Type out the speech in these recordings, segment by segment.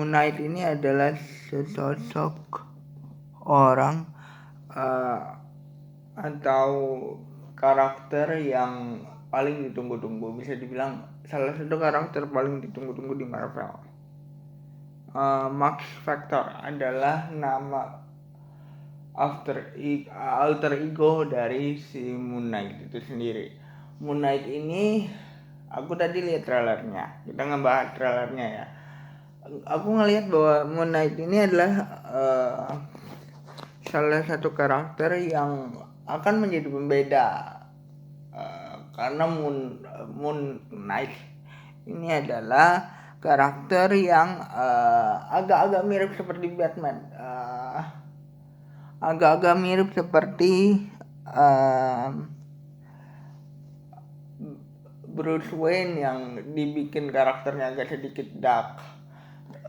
Moon Knight ini adalah sesosok orang atau karakter yang paling ditunggu-tunggu, bisa dibilang salah satu karakter paling ditunggu-tunggu di Marvel. Max Factor adalah nama alter ego dari si Moon Knight itu sendiri. Moon Knight ini aku tadi lihat trailernya, kita ngebahas trailernya ya. Aku ngelihat bahwa Moon Knight ini adalah salah satu karakter yang akan menjadi pembeda, karena Moon Knight ini adalah karakter yang agak-agak mirip seperti Batman, agak-agak mirip seperti Bruce Wayne yang dibikin karakternya agak sedikit dark.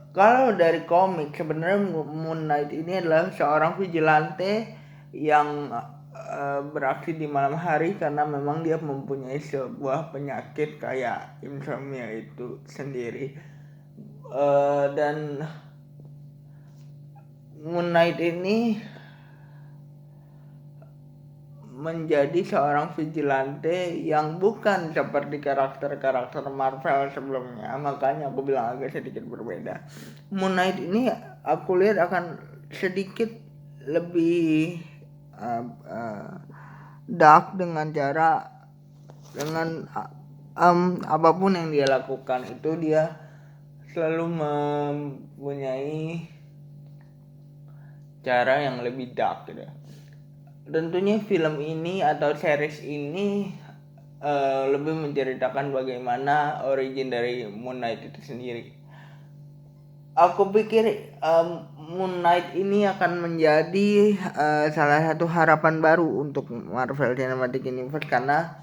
Kalau dari komik sebenarnya Moon Knight ini adalah seorang vigilante yang beraksi di malam hari karena memang dia mempunyai sebuah penyakit kayak insomnia itu sendiri. Dan Moon Knight ini menjadi seorang vigilante yang bukan seperti karakter-karakter Marvel sebelumnya, makanya aku bilang agak sedikit berbeda. Moon Knight ini aku lihat akan sedikit lebih dark dengan apapun yang dia lakukan itu dia selalu mempunyai cara yang lebih dark gitu. Tentunya film ini atau series ini lebih menceritakan bagaimana origin dari Moon Knight itu sendiri. Aku pikir Moon Knight ini akan menjadi salah satu harapan baru untuk Marvel Cinematic Universe, karena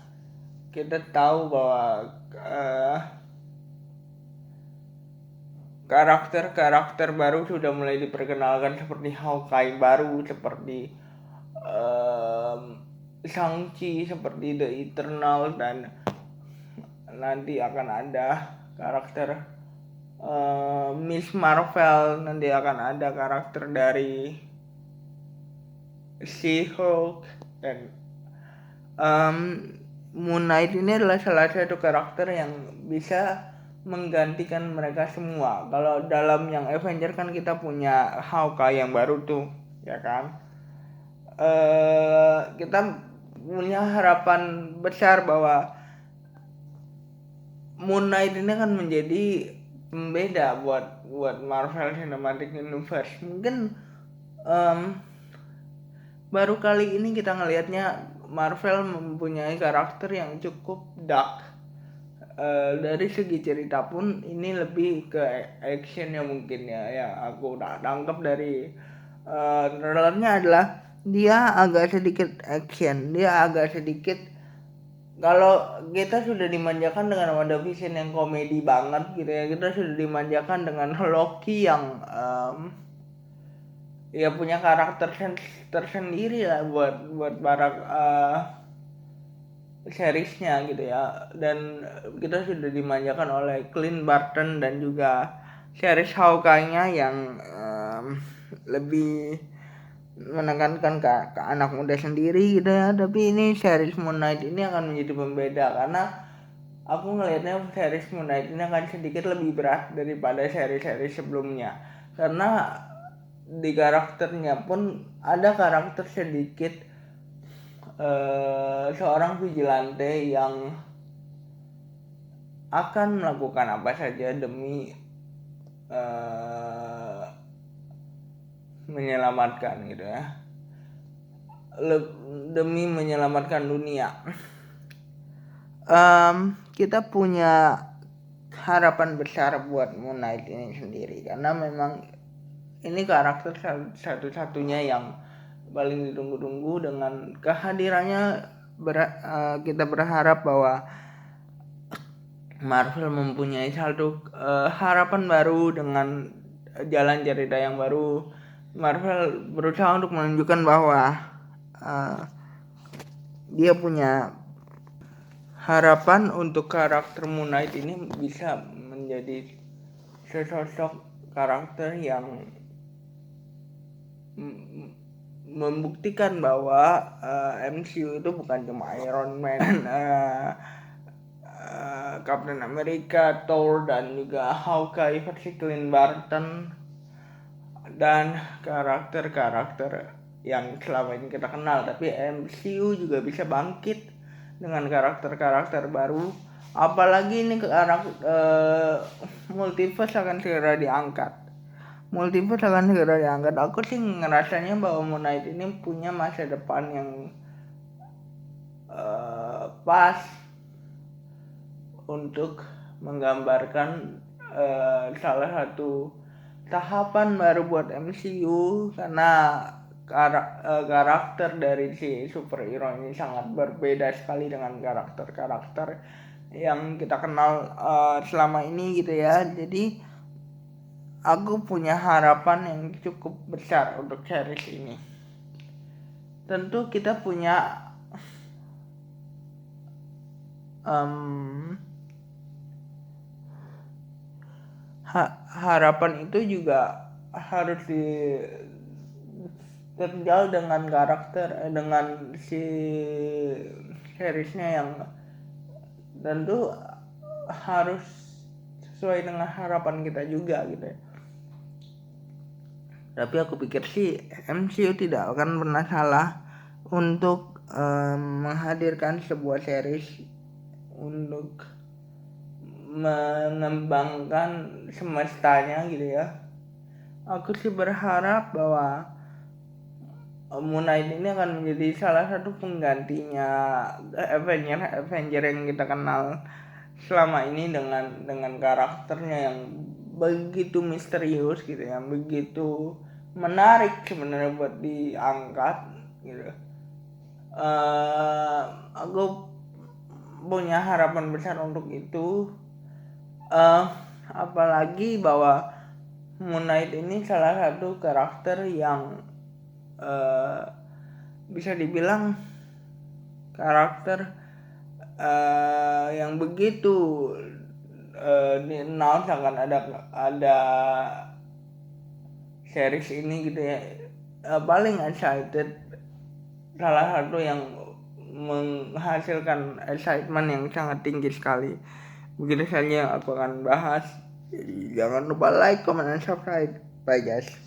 kita tahu bahwa karakter-karakter baru sudah mulai diperkenalkan, seperti Hawkeye baru, seperti Shang-Chi, seperti The Eternal, dan nanti akan ada karakter Miss Marvel, nanti akan ada karakter dari She-Hulk, dan Moon Knight ini adalah salah satu karakter yang bisa menggantikan mereka semua. Kalau dalam yang Avenger kan kita punya Hawkeye yang baru tuh, ya kan? Kita punya harapan besar bahwa Moon Knight ini akan menjadi pembeda buat Marvel Cinematic Universe. Mungkin baru kali ini kita ngelihatnya Marvel mempunyai karakter yang cukup dark. Dari segi cerita pun ini lebih ke actionnya mungkin ya. Yang aku tangkap dari trailernya adalah dia agak sedikit action, dia agak sedikit, kalau kita sudah dimanjakan dengan WandaVision yang komedi banget gitu ya, kita sudah dimanjakan dengan Loki yang ya punya karakter tersendiri lah buat para seriesnya gitu ya, dan kita sudah dimanjakan oleh Clint Barton dan juga series Hawkeye-nya yang lebih menekankan ke anak muda sendiri gitu ya. Tapi ini series Moon Knight ini akan menjadi pembeda, karena aku ngelihatnya series Moon Knight ini akan sedikit lebih berat daripada seri-seri sebelumnya, karena di karakternya pun ada karakter sedikit seorang vigilante yang akan melakukan apa saja demi menyelamatkan gitu ya, demi menyelamatkan dunia. Kita punya harapan besar buat Moon Knight ini sendiri, karena memang ini karakter satu-satunya yang paling ditunggu-tunggu. Dengan kehadirannya kita berharap bahwa Marvel mempunyai satu harapan baru dengan jalan cerita yang baru. Marvel berusaha untuk menunjukkan bahwa dia punya harapan untuk karakter Moon Knight ini bisa menjadi sesosok karakter yang membuktikan bahwa MCU itu bukan cuma Iron Man, Captain America, Thor, dan juga Hawkeye versi Clint Barton, dan karakter-karakter yang selama ini kita kenal, tapi MCU juga bisa bangkit dengan karakter-karakter baru. Apalagi ini multiverse akan segera diangkat. Aku sih ngerasanya bahwa Moon Knight ini punya masa depan yang pas untuk menggambarkan salah satu tahapan baru buat MCU, karena karakter dari si superhero ini sangat berbeda sekali dengan karakter-karakter yang kita kenal selama ini gitu ya. Jadi aku punya harapan yang cukup besar untuk series ini. Tentu kita punya harapan itu juga harus terjal dengan dengan si seriesnya yang tentu harus sesuai dengan harapan kita juga gitu ya. Tapi aku pikir sih MCU tidak akan pernah salah untuk menghadirkan sebuah series untuk mengembangkan semestanya gitu ya. Aku sih berharap bahwa Moon Knight ini akan menjadi salah satu penggantinya Avenger yang kita kenal selama ini dengan karakternya yang begitu misterius gitu ya, begitu menarik sebenarnya buat diangkat gitu. Aku punya harapan besar untuk itu, apalagi bahwa Moon Knight ini salah satu karakter yang bisa dibilang karakter yang begitu di-announce akan ada series ini gitu ya. Paling excited, salah satu yang menghasilkan excitement yang sangat tinggi sekali. Begitu saja yang aku akan bahas. Jadi jangan lupa like, comment, dan subscribe. Bye guys.